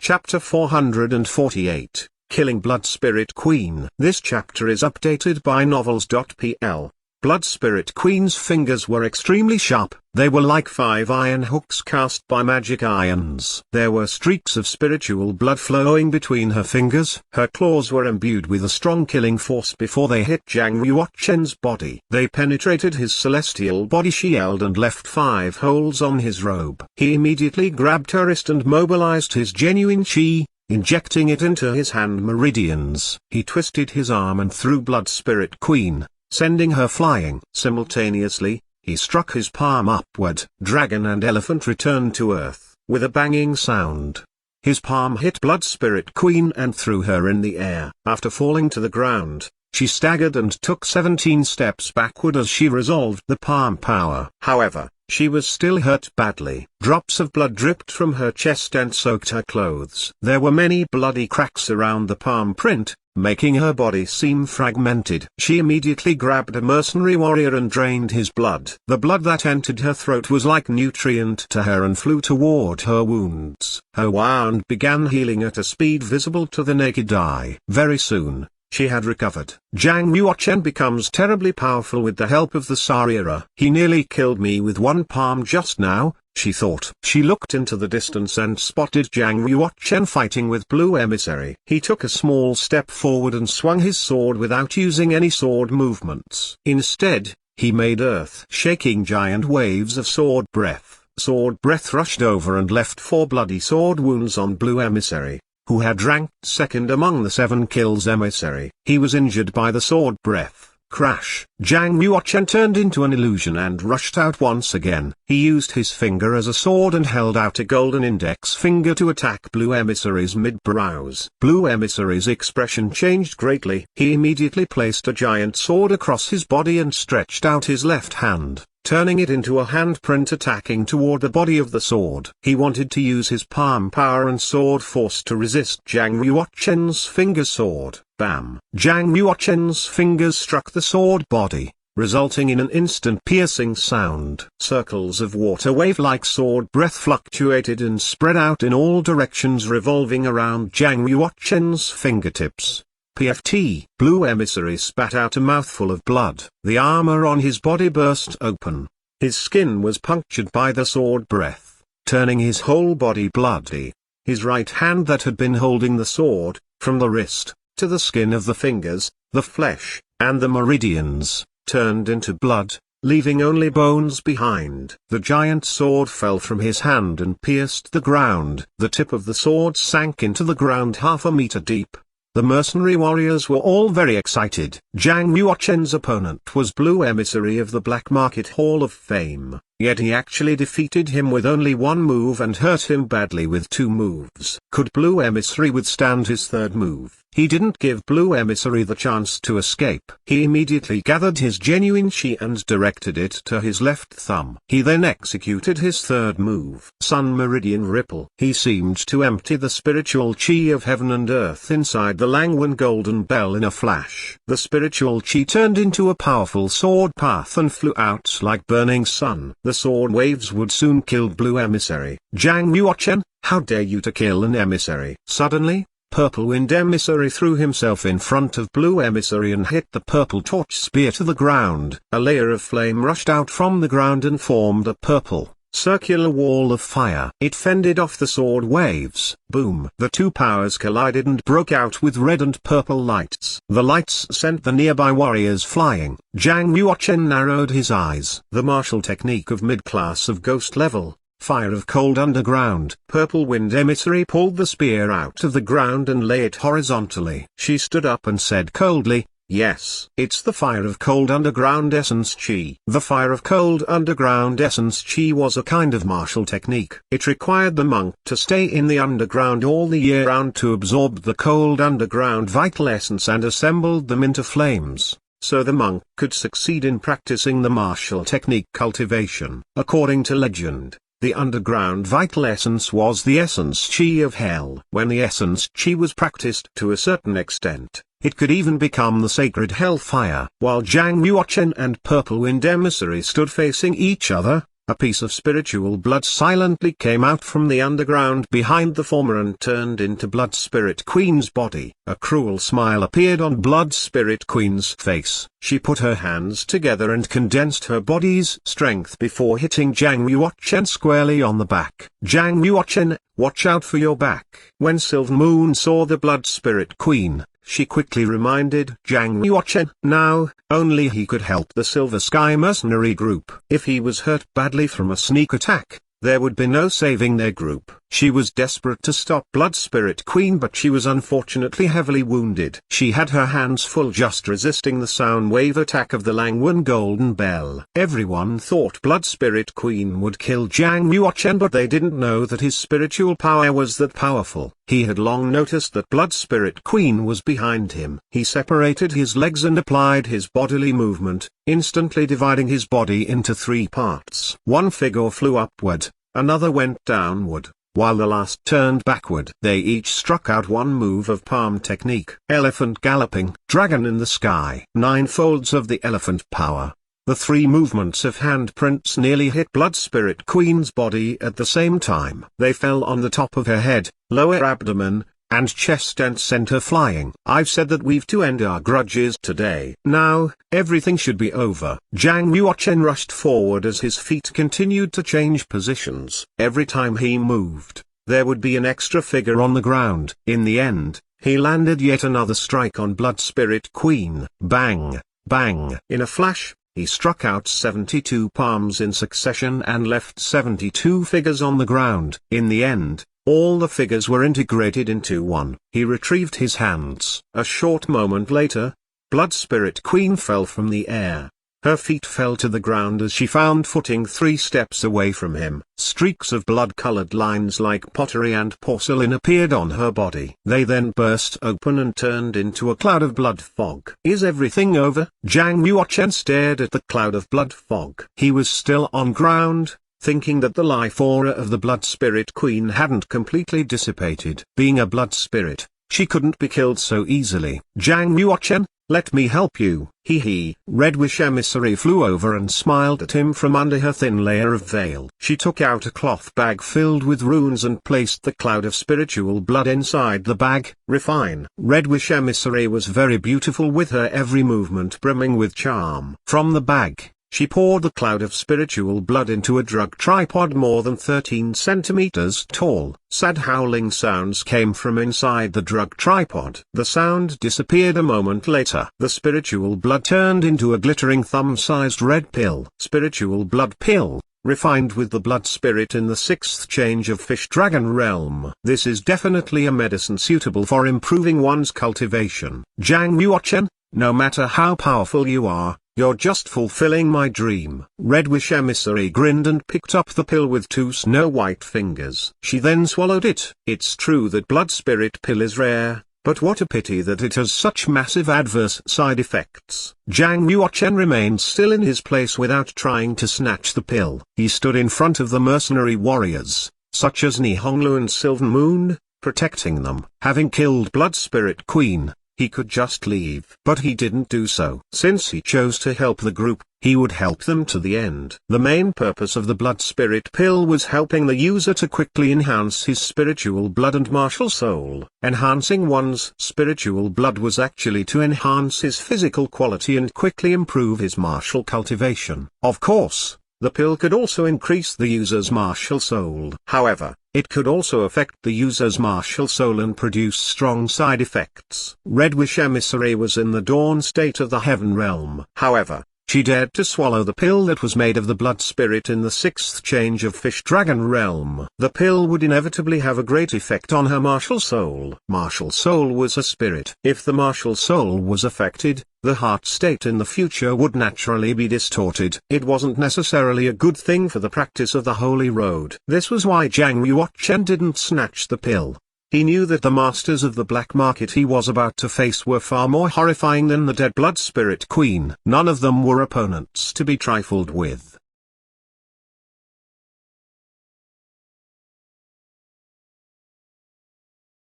Chapter 448, Killing Blood Spirit Queen. This chapter is updated by Novels.pl. Blood Spirit Queen's fingers were extremely sharp. They were like 5 iron hooks cast by magic irons. There were streaks of spiritual blood flowing between her fingers. Her claws were imbued with a strong killing force before they hit Zhang Yuoquan's body. They penetrated his celestial body shield and left 5 holes on his robe. He immediately grabbed her wrist and mobilized his genuine chi, injecting it into his hand meridians. He twisted his arm and threw Blood Spirit Queen, sending her flying. Simultaneously, he struck his palm upward. Dragon and elephant returned to earth, with a banging sound. His palm hit Blood Spirit Queen and threw her in the air. After falling to the ground, she staggered and took 17 steps backward as she resolved the palm power. However, she was still hurt badly. Drops of blood dripped from her chest and soaked her clothes. There were many bloody cracks around the palm print, making her body seem fragmented. She immediately grabbed a mercenary warrior and drained his blood. The blood that entered her throat was like nutrient to her and flew toward her wounds. Her wound began healing at a speed visible to the naked eye. Very soon, she had recovered. Zhang Yuoquan becomes terribly powerful with the help of the Sariera. He nearly killed me with one palm just now, she thought. She looked into the distance and spotted Zhang Yuoquan fighting with Blue Emissary. He took a small step forward and swung his sword without using any sword movements. Instead, he made earth-shaking giant waves of sword breath. Sword breath rushed over and left 4 bloody sword wounds on Blue Emissary, who had ranked second among the 7 kills emissary. He was injured by the sword breath. Crash! Zhang Yuoquan turned into an illusion and rushed out once again. He used his finger as a sword and held out a golden index finger to attack Blue Emissary's mid-brows. Blue Emissary's expression changed greatly. He immediately placed a giant sword across his body and stretched out his left hand, turning it into a handprint attacking toward the body of the sword. He wanted to use his palm power and sword force to resist Zhang Yuoquan's finger sword. Bam! Zhang Yuoquan's fingers struck the sword body, resulting in an instant piercing sound. Circles of water wave-like sword breath fluctuated and spread out in all directions, revolving around Zhang Yuoquan's fingertips. PFT. Blue Emissary spat out a mouthful of blood. The armor on his body burst open. His skin was punctured by the sword breath, turning his whole body bloody. His right hand that had been holding the sword, from the wrist, to the skin of the fingers, the flesh, and the meridians, turned into blood, leaving only bones behind. The giant sword fell from his hand and pierced the ground. The tip of the sword sank into the ground half a meter deep. The mercenary warriors were all very excited. Zhang Yuoquan's opponent was Blue Emissary of the Black Market Hall of Fame, yet he actually defeated him with only 1 move and hurt him badly with 2 moves. Could Blue Emissary withstand his 3rd move? He didn't give Blue Emissary the chance to escape. He immediately gathered his genuine chi and directed it to his left thumb. He then executed his 3rd move, Sun Meridian Ripple. He seemed to empty the spiritual chi of heaven and earth inside the Langwen Golden Bell in a flash. The spiritual chi turned into a powerful sword path and flew out like burning sun. The sword waves would soon kill Blue Emissary. Zhang Yuoquan, how dare you to kill an emissary? Suddenly, Purple Wind Emissary threw himself in front of Blue Emissary and hit the purple torch spear to the ground. A layer of flame rushed out from the ground and formed a purple, circular wall of fire. It fended off the sword waves. Boom! The 2 powers collided and broke out with red and purple lights. The lights sent the nearby warriors flying. Zhang Yuoquan narrowed his eyes. The martial technique of mid-class of ghost level. Fire of Cold Underground. Purple Wind Emissary pulled the spear out of the ground and lay it horizontally. She stood up and said coldly, "Yes, it's the Fire of Cold Underground Essence Chi." The Fire of Cold Underground Essence Chi was a kind of martial technique. It required the monk to stay in the underground all the year round to absorb the cold underground vital essence and assembled them into flames, so the monk could succeed in practicing the martial technique cultivation. According to legend, the underground vital essence was the essence chi of hell. When the essence chi was practiced to a certain extent, it could even become the sacred hellfire. While Zhang Yuoquan and Purple Wind Emissary stood facing each other, A piece of spiritual blood silently came out from the underground behind the former and turned into Blood Spirit Queen's body. A cruel smile appeared on Blood Spirit Queen's face. She put her hands together and condensed her body's strength before hitting Zhang Yuochen squarely on the back. "Zhang Yuochen, watch out for your back." When Sylvan Moon saw the Blood Spirit Queen, she quickly reminded Zhang Yuochen. Now, only he could help the Silver Sky mercenary group. If he was hurt badly from a sneak attack, there would be no saving their group. She was desperate to stop Blood Spirit Queen, but she was unfortunately heavily wounded. She had her hands full just resisting the sound wave attack of the Langwen Golden Bell. Everyone thought Blood Spirit Queen would kill Zhang Yuochen, but they didn't know that his spiritual power was that powerful. He had long noticed that Blood Spirit Queen was behind him. He separated his legs and applied his bodily movement, instantly dividing his body into 3 parts. One figure flew upward, another went downward, while the last turned backward. They each struck out one move of palm technique. Elephant galloping, dragon in the sky. 9 folds of the elephant power. The 3 movements of handprints nearly hit Blood Spirit Queen's body at the same time. They fell on the top of her head, lower abdomen, and chest and sent her flying. "I've said that we've to end our grudges today. Now, everything should be over." Zhang Yuochen rushed forward as his feet continued to change positions. Every time he moved, there would be an extra figure on the ground. In the end, he landed yet another strike on Blood Spirit Queen. Bang, bang. In a flash, he struck out 72 palms in succession and left 72 figures on the ground. In the end, all the figures were integrated into one. He retrieved his hands. A short moment later, Blood Spirit Queen fell from the air. Her feet fell to the ground as she found footing 3 steps away from him. Streaks of blood-colored lines like pottery and porcelain appeared on her body. They then burst open and turned into a cloud of blood fog. "Is everything over?" Zhang Yuochen stared at the cloud of blood fog. He was still on ground, thinking that the life aura of the Blood Spirit Queen hadn't completely dissipated. Being a blood spirit, she couldn't be killed so easily. "Zhang Yuochen, let me help you." Hee. Red Wish Emissary flew over and smiled at him from under her thin layer of veil. She took out a cloth bag filled with runes and placed the cloud of spiritual blood inside the bag. Refine. Red Wish Emissary was very beautiful, with her every movement brimming with charm. From the bag, she poured the cloud of spiritual blood into a drug tripod more than 13 centimeters tall. Sad howling sounds came from inside the drug tripod. The sound disappeared a moment later. The spiritual blood turned into a glittering thumb-sized red pill. Spiritual blood pill, refined with the blood spirit in the 6th change of Fish Dragon realm. This is definitely a medicine suitable for improving one's cultivation. Zhang Yuochen, no matter how powerful you are, you're just fulfilling my dream. Red Wish Emissary grinned and picked up the pill with 2 snow-white fingers. She then swallowed it. It's true that blood spirit pill is rare, but what a pity that it has such massive adverse side effects. Zhang Yuochen remained still in his place without trying to snatch the pill. He stood in front of the mercenary warriors, such as Nihonglu and Sylvan Moon, protecting them. Having killed Blood Spirit Queen, he could just leave. But he didn't do so. Since he chose to help the group, he would help them to the end. The main purpose of the blood spirit pill was helping the user to quickly enhance his spiritual blood and martial soul. Enhancing one's spiritual blood was actually to enhance his physical quality and quickly improve his martial cultivation. Of course, the pill could also increase the user's martial soul. However, it could also affect the user's martial soul and produce strong side effects. Red Wish Emissary was in the dawn state of the Heaven realm. However, she dared to swallow the pill that was made of the blood spirit in the 6th change of Fish Dragon realm. The pill would inevitably have a great effect on her martial soul. Martial soul was a spirit. If the martial soul was affected, the heart state in the future would naturally be distorted. It wasn't necessarily a good thing for the practice of the Holy Road. This was why Zhang Yuochen didn't snatch the pill. He knew that the masters of the black market he was about to face were far more horrifying than the dead blood spirit queen. None of them were opponents to be trifled with.